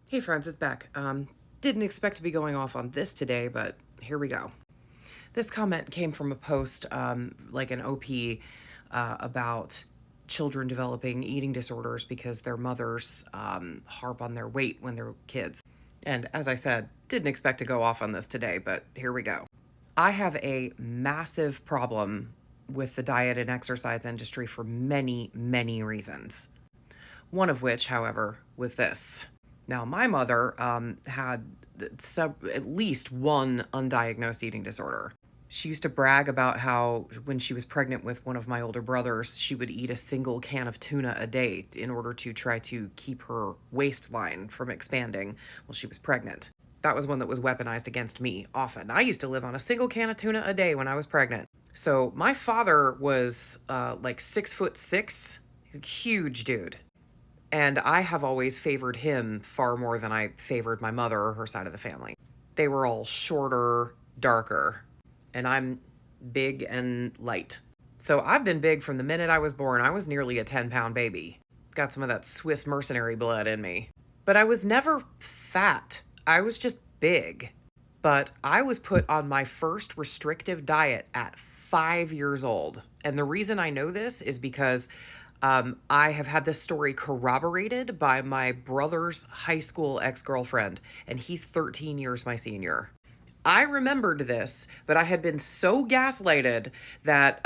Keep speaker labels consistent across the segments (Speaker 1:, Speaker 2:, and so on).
Speaker 1: Hey friends, it's Beck. Didn't expect to be going off on this today, but here we go. This comment came from a post, like an OP, about children developing eating disorders because their mothers harp on their weight when they're kids. And as I said, didn't expect to go off on this today, but here we go. I have a massive problem with the diet and exercise industry for many, many reasons. One of which, however, was this. Now, my mother had at least one undiagnosed eating disorder. She used to brag about how when she was pregnant with one of my older brothers, she would eat a single can of tuna a day in order to try to keep her waistline from expanding while she was pregnant. That was one that was weaponized against me often. I used to live on a single can of tuna a day when I was pregnant. So my father was like 6'6", huge dude. And I have always favored him far more than I favored my mother or her side of the family. They were all shorter, darker, and I'm big and light. So I've been big from the minute I was born. I was nearly a 10-pound baby. Got some of that Swiss mercenary blood in me. But I was never fat. I was just big. But I was put on my first restrictive diet at 5 years old. And the reason I know this is because I have had this story corroborated by my brother's high school ex-girlfriend, and he's 13 years my senior. I remembered this, but I had been so gaslighted that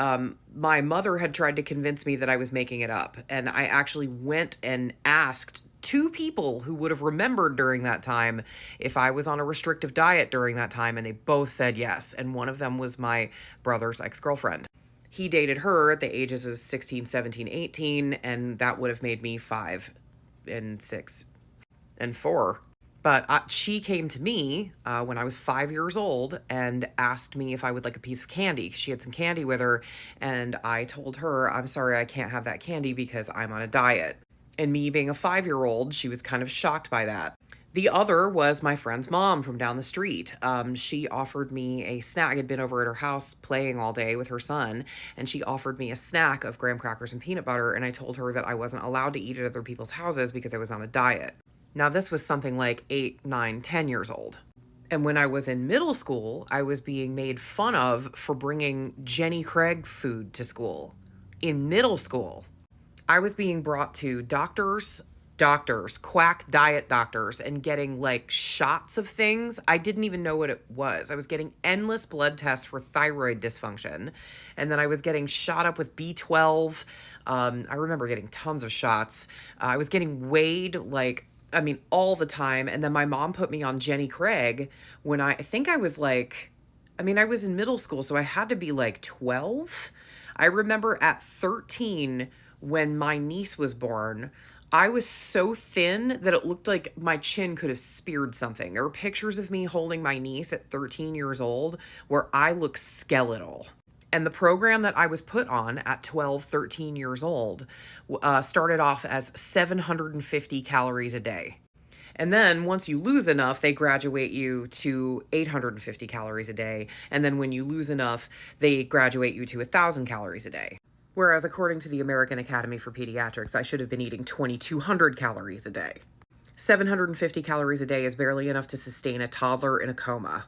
Speaker 1: my mother had tried to convince me that I was making it up. And I actually went and asked two people who would have remembered during that time if I was on a restrictive diet during that time, and they both said yes. And one of them was my brother's ex-girlfriend. He dated her at the ages of 16, 17, 18, and that would have made me 5 and 6 and 4. But she came to me when I was 5 years old and asked me if I would like a piece of candy. She had some candy with her, and I told her, I'm sorry, I can't have that candy because I'm on a diet. And me being a 5-year-old, she was kind of shocked by that. The other was my friend's mom from down the street. She offered me a snack. I had been over at her house playing all day with her son, and she offered me a snack of graham crackers and peanut butter, and I told her that I wasn't allowed to eat at other people's houses because I was on a diet. Now, this was something like 8, 9, 10 years old. And when I was in middle school, I was being made fun of for bringing Jenny Craig food to school. In middle school, I was being brought to doctors, quack diet doctors, and getting like shots of things. I didn't even know what it was. I was getting endless blood tests for thyroid dysfunction. And then I was getting shot up with B12. I remember getting tons of shots. I was getting weighed all the time. And then my mom put me on Jenny Craig when I think I was I was in middle school, so I had to be like 12. I remember at 13 when my niece was born, I was so thin that it looked like my chin could have speared something. There were pictures of me holding my niece at 13 years old where I look skeletal. And the program that I was put on at 12, 13 years old started off as 750 calories a day. And then once you lose enough, they graduate you to 850 calories a day. And then when you lose enough, they graduate you to 1,000 calories a day. Whereas according to the American Academy for Pediatrics, I should have been eating 2,200 calories a day. 750 calories a day is barely enough to sustain a toddler in a coma.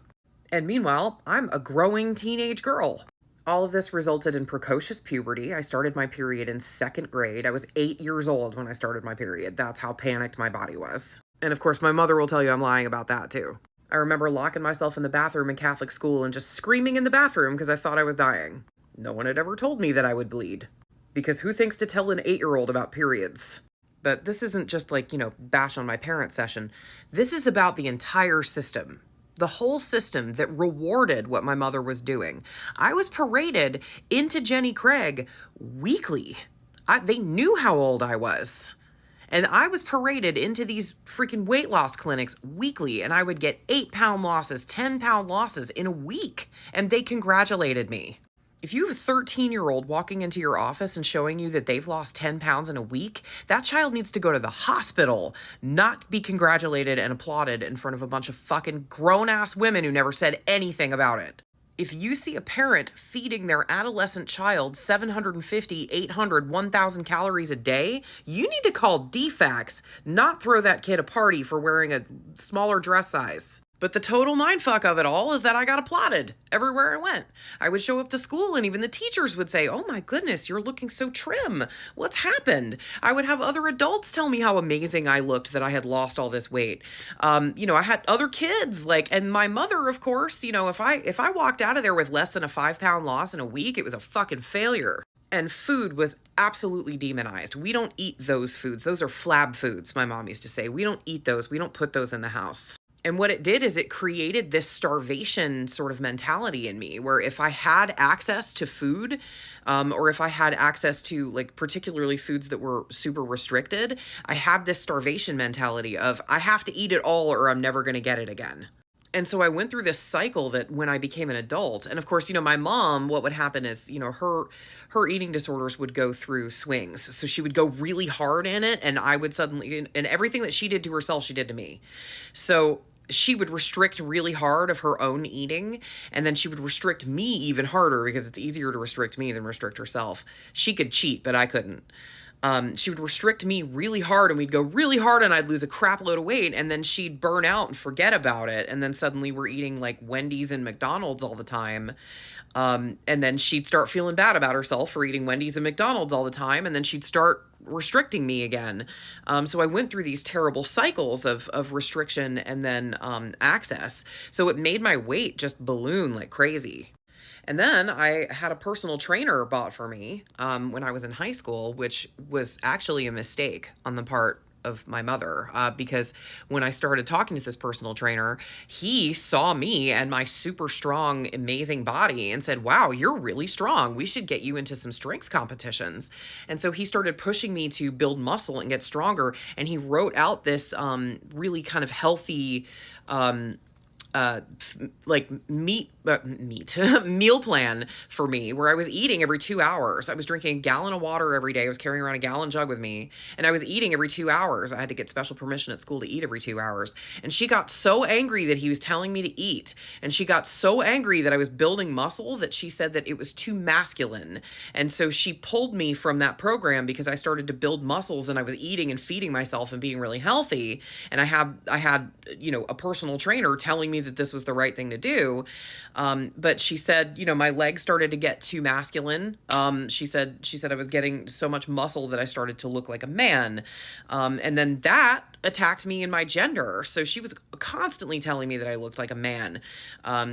Speaker 1: And meanwhile, I'm a growing teenage girl. All of this resulted in precocious puberty. I started my period in 2nd grade. I was 8 years old when I started my period. That's how panicked my body was. And of course, my mother will tell you I'm lying about that too. I remember locking myself in the bathroom in Catholic school and just screaming in the bathroom because I thought I was dying. No one had ever told me that I would bleed. Because who thinks to tell an 8-year-old about periods? But this isn't just bash on my parents session. This is about the entire system. The whole system that rewarded what my mother was doing. I was paraded into Jenny Craig weekly. They knew how old I was. And I was paraded into these freaking weight loss clinics weekly, and I would get 8-pound losses, 10-pound losses in a week, and they congratulated me. If you have a 13-year-old walking into your office and showing you that they've lost 10 pounds in a week, that child needs to go to the hospital, not be congratulated and applauded in front of a bunch of fucking grown-ass women who never said anything about it. If you see a parent feeding their adolescent child 750, 800, 1,000 calories a day, you need to call DFACS, not throw that kid a party for wearing a smaller dress size. But the total mindfuck of it all is that I got applauded everywhere I went. I would show up to school and even the teachers would say, "Oh my goodness, you're looking so trim. What's happened?" I would have other adults tell me how amazing I looked, that I had lost all this weight. I had other kids and my mother, of course, if I walked out of there with less than a 5-pound loss in a week, it was a fucking failure. And food was absolutely demonized. We don't eat those foods. Those are flab foods, my mom used to say. We don't eat those. We don't put those in the house. And what it did is it created this starvation sort of mentality in me, where if I had access to food, or if I had access to particularly foods that were super restricted, I had this starvation mentality of I have to eat it all or I'm never going to get it again. And so I went through this cycle that when I became an adult, and of course, my mom, what would happen is, her eating disorders would go through swings. So she would go really hard in it, and I would suddenly, and everything that she did to herself, she did to me. So she would restrict really hard of her own eating, and then she would restrict me even harder because it's easier to restrict me than restrict herself. She could cheat, but I couldn't. She would restrict me really hard, and we'd go really hard, and I'd lose a crap load of weight, and then she'd burn out and forget about it, and then suddenly we're eating Wendy's and McDonald's all the time. And then she'd start feeling bad about herself for eating Wendy's and McDonald's all the time, and then she'd start restricting me again. So I went through these terrible cycles of restriction and then access. So it made my weight just balloon like crazy. And then I had a personal trainer bought for me when I was in high school, which was actually a mistake on the part of my mother, because when I started talking to this personal trainer, he saw me and my super strong, amazing body and said, "Wow, you're really strong. We should get you into some strength competitions." And so he started pushing me to build muscle and get stronger. And he wrote out this really kind of healthy meal plan for me, where I was eating every 2 hours. I was drinking a gallon of water every day. I was carrying around a gallon jug with me, and I was eating every 2 hours. I had to get special permission at school to eat every 2 hours. And she got so angry that he was telling me to eat, and she got so angry that I was building muscle that she said that it was too masculine. And so she pulled me from that program because I started to build muscles and I was eating and feeding myself and being really healthy. And I had a personal trainer telling me that this was the right thing to do. But she said, my legs started to get too masculine. She said I was getting so much muscle that I started to look like a man. And then that attacked me in my gender. So she was constantly telling me that I looked like a man,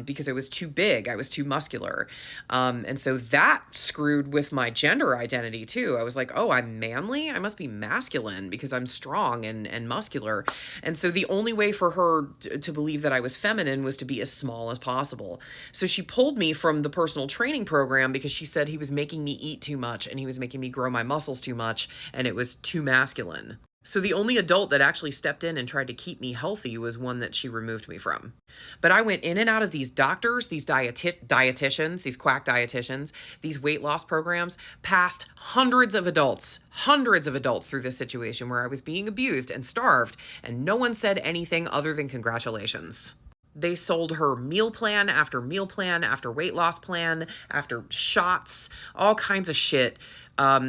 Speaker 1: because I was too big. I was too muscular. And so that screwed with my gender identity too. I was like, oh, I'm manly. I must be masculine because I'm strong and muscular. And so the only way for her to believe that I was feminine was to be as small as possible. So she pulled me from the personal training program because she said he was making me eat too much and he was making me grow my muscles too much and it was too masculine. So the only adult that actually stepped in and tried to keep me healthy was one that she removed me from. But I went in and out of these doctors, these dietitians, these quack dietitians, these weight loss programs, past hundreds of adults through this situation where I was being abused and starved, and no one said anything other than congratulations. They sold her meal plan after weight loss plan, after shots, all kinds of shit.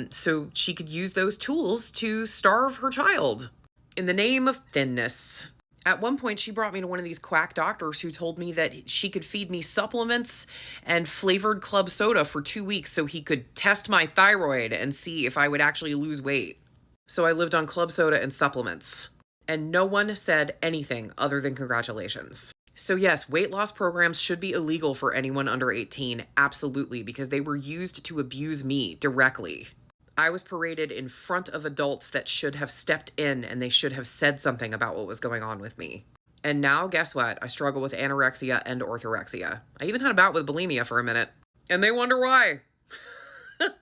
Speaker 1: So she could use those tools to starve her child in the name of thinness. At one point, she brought me to one of these quack doctors who told me that she could feed me supplements and flavored club soda for 2 weeks so he could test my thyroid and see if I would actually lose weight. So I lived on club soda and supplements, and no one said anything other than congratulations. So yes, weight loss programs should be illegal for anyone under 18, absolutely, because they were used to abuse me directly. I was paraded in front of adults that should have stepped in and they should have said something about what was going on with me. And now, guess what? I struggle with anorexia and orthorexia. I even had a bout with bulimia for a minute. And they wonder why.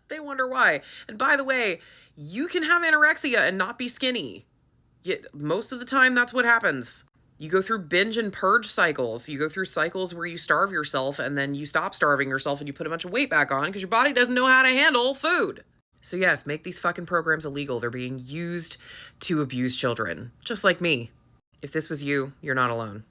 Speaker 1: They wonder why. And by the way, you can have anorexia and not be skinny. Yet most of the time, that's what happens. You go through binge and purge cycles. You go through cycles where you starve yourself and then you stop starving yourself and you put a bunch of weight back on because your body doesn't know how to handle food. So yes, make these fucking programs illegal. They're being used to abuse children, just like me. If this was you, you're not alone.